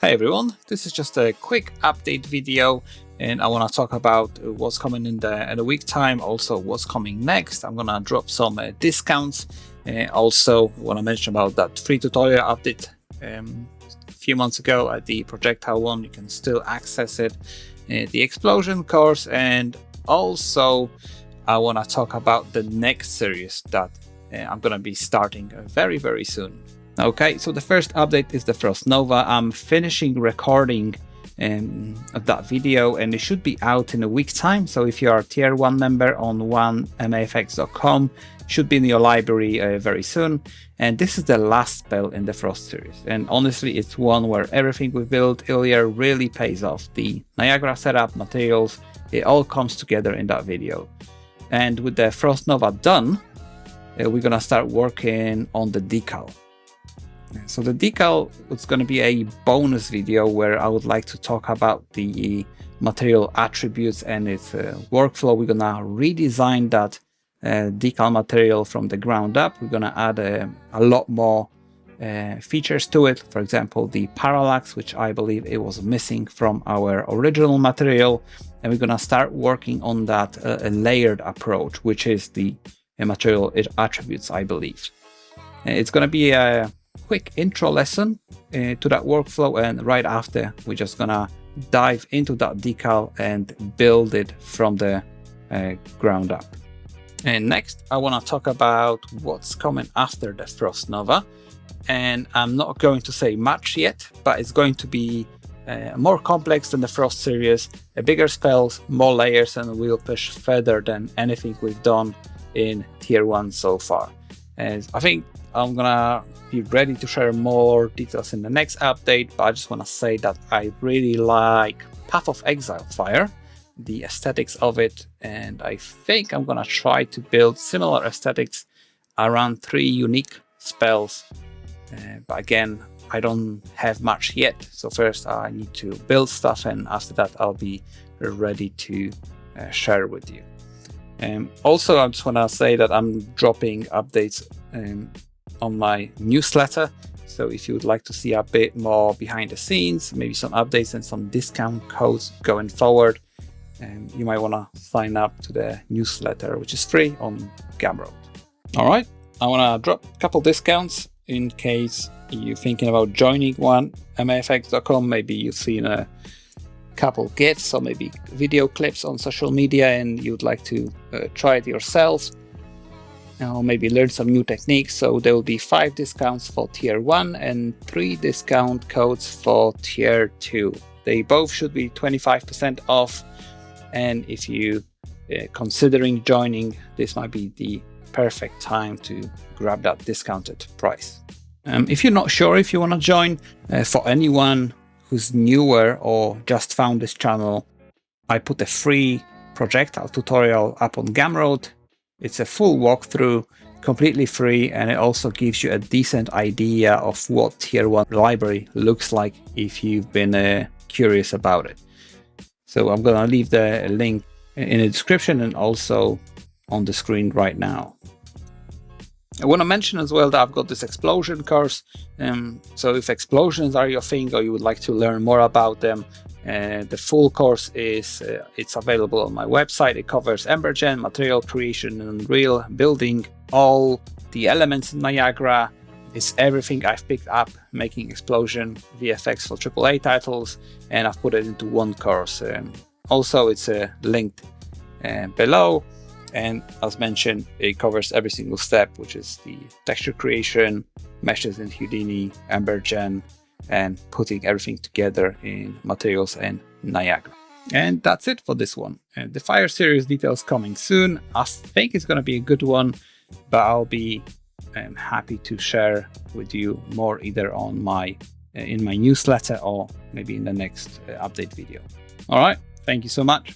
Hey everyone, this is just a quick update video and I want to talk about what's coming in a week time, also what's coming next. I'm gonna drop some discounts. Also want to mention about that free tutorial update a few months ago at the projectile one. You can still access it, the explosion course, and also I want to talk about the next series that I'm gonna be starting very soon. Okay, so the first update is the Frost Nova. I'm finishing recording of that video and it should be out in a week's time. So if you are a tier 1 member on 1mafx.com, should be in your library very soon. And this is the last spell in the Frost series. And honestly, it's one where everything we built earlier really pays off. The Niagara setup, materials, it all comes together in that video. And with the Frost Nova done, we're gonna start working on the decal. So the decal is going to be a bonus video where I would like to talk about the material attributes and its workflow. We're going to redesign that decal material from the ground up. We're going to add a lot more features to it. For example, the parallax, which I believe it was missing from our original material. And we're going to start working on that layered approach, which is the material attributes, I believe. It's going to be a quick intro lesson to that workflow, and right after we're just gonna dive into that decal and build it from the ground up. And next I want to talk about what's coming after the Frost Nova, and I'm not going to say much yet, but it's going to be more complex than the Frost series, bigger spells, more layers, and we'll push further than anything we've done in tier 1 so far. And I think I'm gonna be ready to share more details in the next update, but I just want to say that I really like Path of Exilefire, the aesthetics of it, and I think I'm gonna try to build similar aesthetics around 3 unique spells. But again, I don't have much yet, so first I need to build stuff, and after that I'll be ready to share with you. Also, I just want to say that I'm dropping updates on my newsletter. So if you would like to see a bit more behind the scenes, maybe some updates and some discount codes going forward, you might want to sign up to the newsletter, which is free on Gumroad. All right, I want to drop a couple discounts in case you're thinking about joining 1mafx.com. Maybe you've seen a couple GIFs or maybe video clips on social media and you'd like to try it yourself, or maybe learn some new techniques. So there will be 5 discounts for tier 1 and 3 discount codes for tier 2. They both should be 25% off, and if you considering joining, this might be the perfect time to grab that discounted price. If you're not sure if you want to join, for anyone who's newer or just found this channel, I put a free projectile tutorial up on Gumroad. It's a full walkthrough, completely free, and it also gives you a decent idea of what tier 1 library looks like if you've been curious about it. So I'm gonna leave the link in the description and also on the screen right now. I want to mention as well that I've got this explosion course. So if explosions are your thing or you would like to learn more about them, the full course is it's available on my website. It covers Embergen, material creation, and real building, all the elements in Niagara. It's everything I've picked up making explosion VFX for AAA titles, and I've put it into one course. Also, it's linked below. And as mentioned, it covers every single step, which is the texture creation, meshes in Houdini, Embergen, and putting everything together in materials and Niagara. And that's it for this one. The Fire series details coming soon. I think it's going to be a good one, but I'll be happy to share with you more either on in my newsletter or maybe in the next update video. All right, thank you so much.